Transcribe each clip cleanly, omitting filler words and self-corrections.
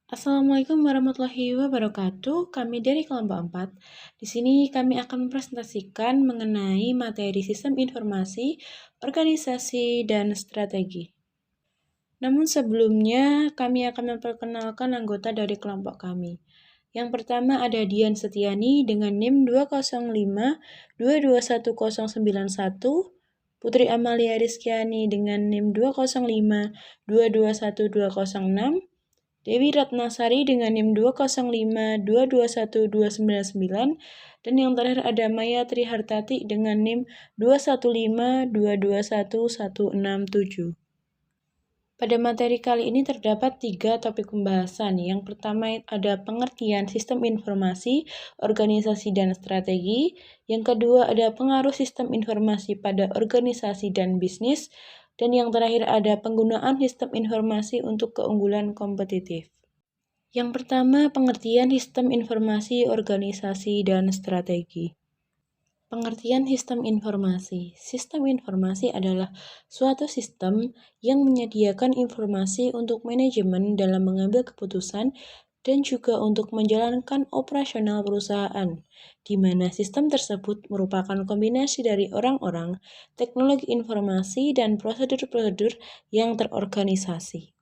Assalamualaikum warahmatullahi wabarakatuh. Kami dari kelompok 4. Di sini kami akan mempresentasikan mengenai materi sistem informasi, organisasi, dan strategi. Namun sebelumnya, kami akan memperkenalkan anggota dari kelompok kami. Yang pertama ada Dian Setiani dengan NIM 205221091, Putri Amalia Rizkyani dengan NIM 205221206, Dewi Ratnasari dengan NIM 205221299, dan yang terakhir ada Maya Trihartati dengan NIM 215221167. Pada materi kali ini terdapat 3 topik pembahasan. Yang pertama ada pengertian sistem informasi, organisasi, dan strategi. Yang kedua ada pengaruh sistem informasi pada organisasi dan bisnis. Dan yang terakhir ada penggunaan sistem informasi untuk keunggulan kompetitif. Yang pertama, pengertian sistem informasi, organisasi, dan strategi. Pengertian sistem informasi. Sistem informasi adalah suatu sistem yang menyediakan informasi untuk manajemen dalam mengambil keputusan dan juga untuk menjalankan operasional perusahaan, di mana sistem tersebut merupakan kombinasi dari orang-orang, teknologi informasi, dan prosedur-prosedur yang terorganisasi.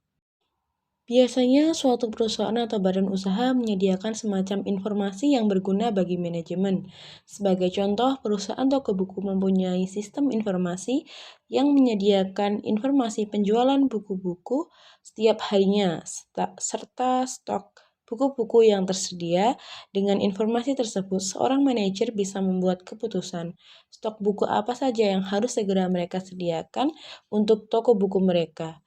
Biasanya suatu perusahaan atau badan usaha menyediakan semacam informasi yang berguna bagi manajemen. Sebagai contoh, perusahaan toko buku mempunyai sistem informasi yang menyediakan informasi penjualan buku-buku setiap harinya, serta stok buku-buku yang tersedia. Dengan informasi tersebut, seorang manajer bisa membuat keputusan stok buku apa saja yang harus segera mereka sediakan untuk toko buku mereka.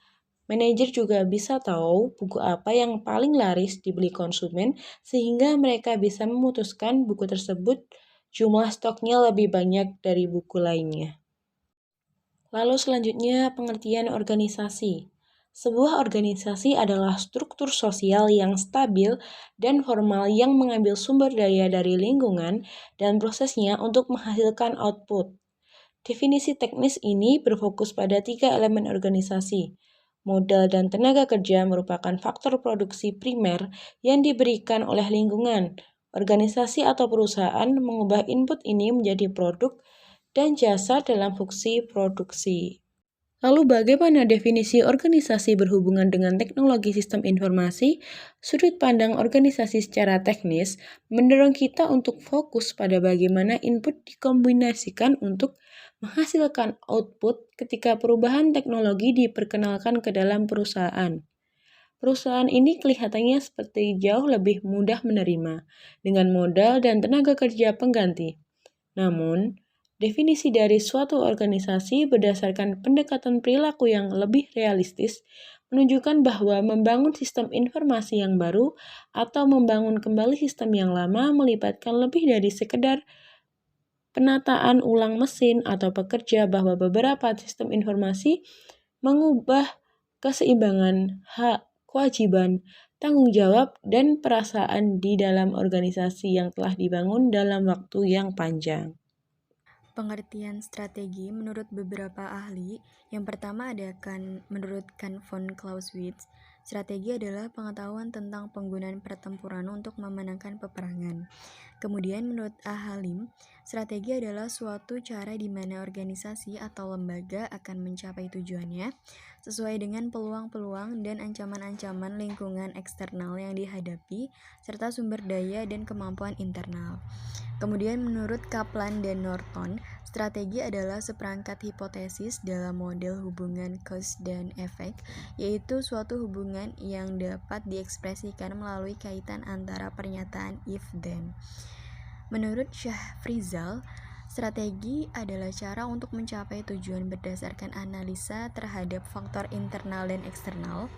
Manajer juga bisa tahu buku apa yang paling laris dibeli konsumen sehingga mereka bisa memutuskan buku tersebut jumlah stoknya lebih banyak dari buku lainnya. Lalu selanjutnya pengertian organisasi. Sebuah organisasi adalah struktur sosial yang stabil dan formal yang mengambil sumber daya dari lingkungan dan prosesnya untuk menghasilkan output. Definisi teknis ini berfokus pada 3 elemen organisasi. Modal dan tenaga kerja merupakan faktor produksi primer yang diberikan oleh lingkungan. Organisasi atau perusahaan mengubah input ini menjadi produk dan jasa dalam fungsi produksi. Lalu bagaimana definisi organisasi berhubungan dengan teknologi sistem informasi? Sudut pandang organisasi secara teknis mendorong kita untuk fokus pada bagaimana input dikombinasikan untuk menghasilkan output ketika perubahan teknologi diperkenalkan ke dalam perusahaan. Perusahaan ini kelihatannya seperti jauh lebih mudah menerima dengan modal dan tenaga kerja pengganti. Namun, definisi dari suatu organisasi berdasarkan pendekatan perilaku yang lebih realistis menunjukkan bahwa membangun sistem informasi yang baru atau membangun kembali sistem yang lama melibatkan lebih dari sekedar penataan ulang mesin atau pekerja, bahwa beberapa sistem informasi mengubah keseimbangan hak, kewajiban, tanggung jawab, dan perasaan di dalam organisasi yang telah dibangun dalam waktu yang panjang. Pengertian strategi menurut beberapa ahli, yang pertama menurut von Clausewitz, strategi adalah pengetahuan tentang penggunaan pertempuran untuk memenangkan peperangan. Kemudian menurut Halim, strategi adalah suatu cara di mana organisasi atau lembaga akan mencapai tujuannya sesuai dengan peluang-peluang dan ancaman-ancaman lingkungan eksternal yang dihadapi serta sumber daya dan kemampuan internal. Kemudian menurut Kaplan dan Norton, strategi adalah seperangkat hipotesis dalam model hubungan cause dan efek, yaitu suatu hubungan yang dapat diekspresikan melalui kaitan antara pernyataan if-then. Menurut Syahfrizal, strategi adalah cara untuk mencapai tujuan berdasarkan analisa terhadap faktor internal dan eksternal.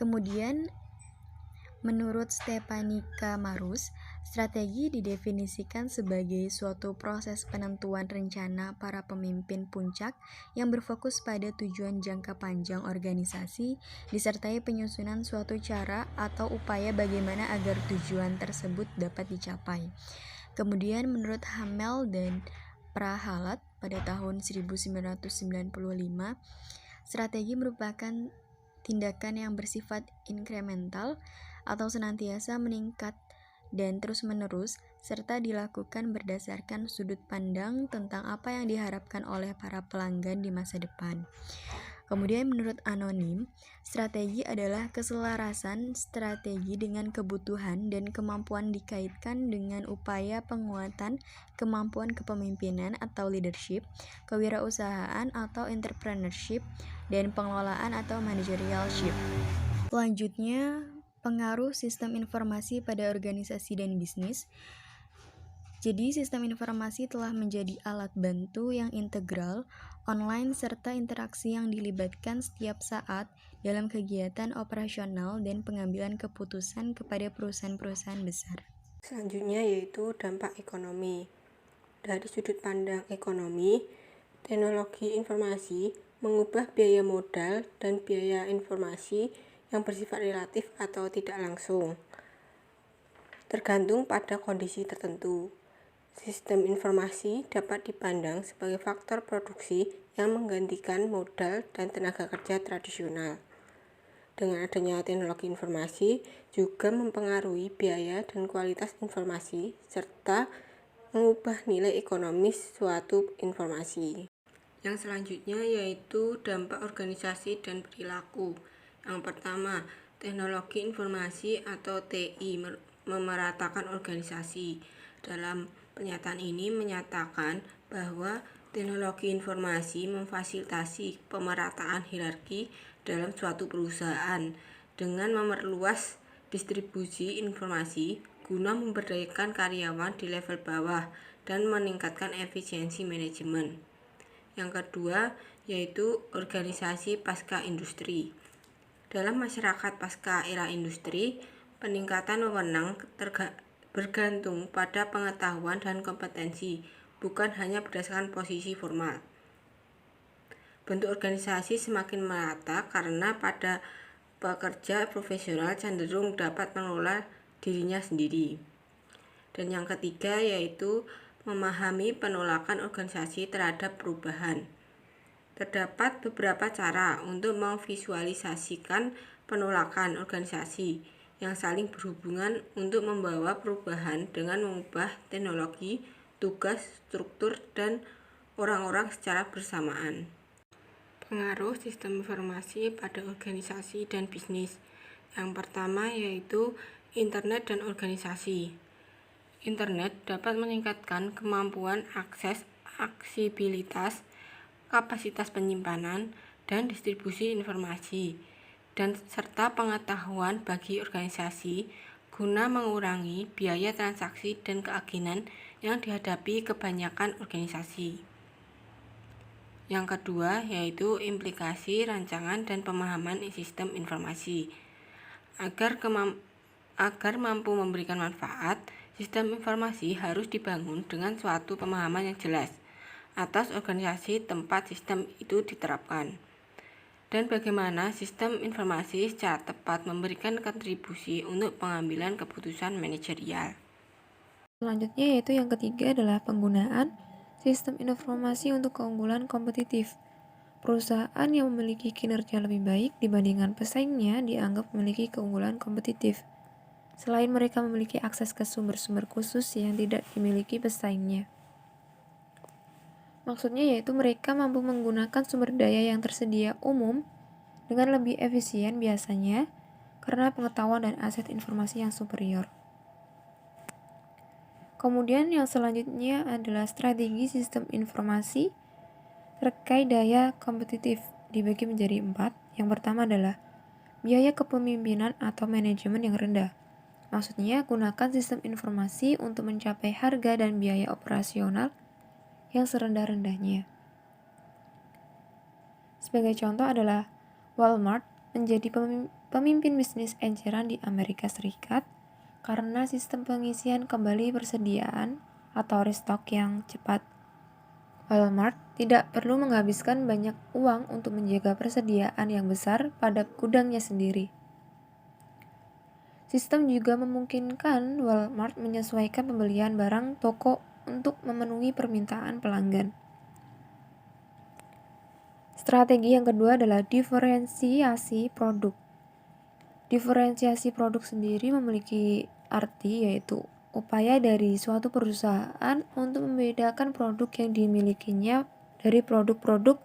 Kemudian menurut Stepanika Marus, strategi didefinisikan sebagai suatu proses penentuan rencana para pemimpin puncak yang berfokus pada tujuan jangka panjang organisasi, disertai penyusunan suatu cara atau upaya bagaimana agar tujuan tersebut dapat dicapai. Kemudian menurut Hamel dan Prahalat pada tahun 1995, strategi merupakan tindakan yang bersifat inkremental atau senantiasa meningkat dan terus-menerus, serta dilakukan berdasarkan sudut pandang tentang apa yang diharapkan oleh para pelanggan di masa depan. Kemudian menurut Anonim, strategi adalah keselarasan strategi dengan kebutuhan dan kemampuan dikaitkan dengan upaya penguatan kemampuan kepemimpinan atau leadership, kewirausahaan atau entrepreneurship, dan pengelolaan atau managerialship. Selanjutnya, pengaruh sistem informasi pada organisasi dan bisnis. Jadi, sistem informasi telah menjadi alat bantu yang integral, online, serta interaksi yang dilibatkan setiap saat dalam kegiatan operasional dan pengambilan keputusan kepada perusahaan-perusahaan besar. Selanjutnya yaitu dampak ekonomi. Dari sudut pandang ekonomi, teknologi informasi mengubah biaya modal dan biaya informasi yang bersifat relatif atau tidak langsung, tergantung pada kondisi tertentu. Sistem informasi dapat dipandang sebagai faktor produksi yang menggantikan modal dan tenaga kerja tradisional. Dengan adanya teknologi informasi juga mempengaruhi biaya dan kualitas informasi serta mengubah nilai ekonomis suatu informasi. Yang selanjutnya yaitu dampak organisasi dan perilaku. Yang pertama, teknologi informasi atau TI memeratakan organisasi. Dalam pernyataan ini menyatakan bahwa teknologi informasi memfasilitasi pemerataan hierarki dalam suatu perusahaan dengan memperluas distribusi informasi guna memberdayakan karyawan di level bawah dan meningkatkan efisiensi manajemen. Yang kedua yaitu organisasi pasca industri. Dalam masyarakat pasca era industri, peningkatan wewenang bergantung pada pengetahuan dan kompetensi, bukan hanya berdasarkan posisi formal. Bentuk organisasi semakin merata karena pada pekerja profesional cenderung dapat mengelola dirinya sendiri. Dan yang ketiga yaitu memahami penolakan organisasi terhadap perubahan. Terdapat beberapa cara untuk memvisualisasikan penolakan organisasi yang saling berhubungan untuk membawa perubahan dengan mengubah teknologi, tugas, struktur, dan orang-orang secara bersamaan. Pengaruh sistem informasi pada organisasi dan bisnis. Yang pertama yaitu internet dan organisasi. Internet dapat meningkatkan kemampuan akses, aksesibilitas, kapasitas penyimpanan, dan distribusi informasi, dan serta pengetahuan bagi organisasi guna mengurangi biaya transaksi dan keagenan yang dihadapi kebanyakan organisasi. Yang kedua yaitu implikasi, rancangan, dan pemahaman sistem informasi. Agar mampu memberikan manfaat, sistem informasi harus dibangun dengan suatu pemahaman yang jelas atas organisasi tempat sistem itu diterapkan, dan bagaimana sistem informasi secara tepat memberikan kontribusi untuk pengambilan keputusan manajerial. Selanjutnya yaitu yang ketiga adalah penggunaan sistem informasi untuk keunggulan kompetitif. Perusahaan yang memiliki kinerja lebih baik dibandingkan pesaingnya dianggap memiliki keunggulan kompetitif. Selain mereka memiliki akses ke sumber-sumber khusus yang tidak dimiliki pesaingnya. Maksudnya yaitu mereka mampu menggunakan sumber daya yang tersedia umum dengan lebih efisien biasanya karena pengetahuan dan aset informasi yang superior. Kemudian yang selanjutnya adalah strategi sistem informasi terkait daya kompetitif dibagi menjadi 4. Yang pertama adalah biaya kepemimpinan atau manajemen yang rendah. Maksudnya gunakan sistem informasi untuk mencapai harga dan biaya operasional yang serendah-rendahnya. Sebagai contoh adalah Walmart menjadi pemimpin bisnis eceran di Amerika Serikat karena sistem pengisian kembali persediaan atau restock yang cepat. Walmart tidak perlu menghabiskan banyak uang untuk menjaga persediaan yang besar pada gudangnya sendiri. Sistem juga memungkinkan Walmart menyesuaikan pembelian barang toko untuk memenuhi permintaan pelanggan. Strategi yang kedua adalah diferensiasi produk. Diferensiasi produk sendiri memiliki arti yaitu upaya dari suatu perusahaan untuk membedakan produk yang dimilikinya dari produk-produk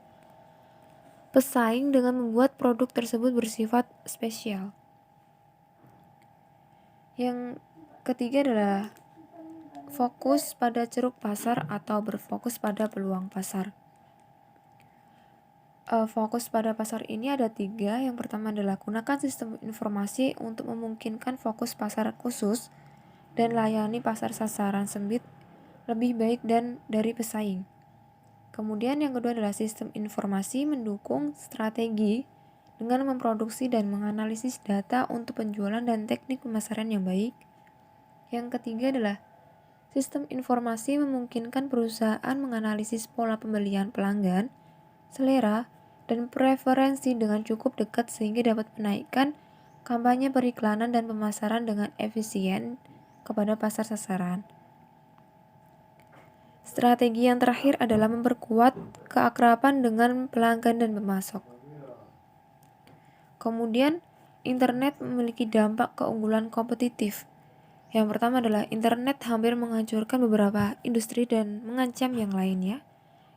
pesaing dengan membuat produk tersebut bersifat spesial. Yang ketiga adalah fokus pada ceruk pasar atau berfokus pada peluang pasar. Fokus pada pasar ini ada 3. Yang pertama adalah gunakan sistem informasi untuk memungkinkan fokus pasar khusus dan layani pasar sasaran sempit lebih baik dan dari pesaing. Kemudian yang kedua adalah sistem informasi mendukung strategi dengan memproduksi dan menganalisis data untuk penjualan dan teknik pemasaran yang baik. Yang ketiga adalah sistem informasi memungkinkan perusahaan menganalisis pola pembelian pelanggan, selera, dan preferensi dengan cukup dekat sehingga dapat menaikkan kampanye periklanan dan pemasaran dengan efisien kepada pasar sasaran. Strategi yang terakhir adalah memperkuat keakraban dengan pelanggan dan pemasok. Kemudian, internet memiliki dampak keunggulan kompetitif. Yang pertama adalah internet hampir menghancurkan beberapa industri dan mengancam yang lainnya.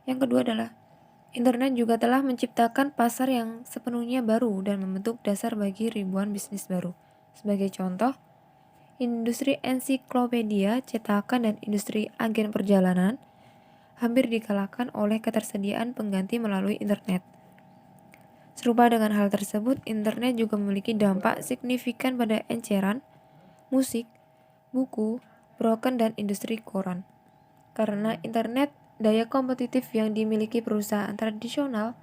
Yang kedua adalah internet juga telah menciptakan pasar yang sepenuhnya baru dan membentuk dasar bagi ribuan bisnis baru. Sebagai contoh, industri ensiklopedia, cetakan, dan industri agen perjalanan hampir dikalahkan oleh ketersediaan pengganti melalui internet. Serupa dengan hal tersebut, internet juga memiliki dampak signifikan pada eceran, musik, buku, broken, dan industri koran. Karena internet, daya kompetitif yang dimiliki perusahaan tradisional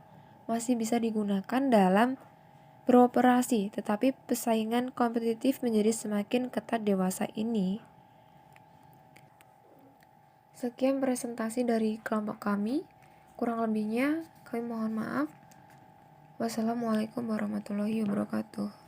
masih bisa digunakan dalam beroperasi, tetapi persaingan kompetitif menjadi semakin ketat dewasa ini. Sekian presentasi dari kelompok kami. Kurang lebihnya kami mohon maaf. Wassalamualaikum warahmatullahi wabarakatuh.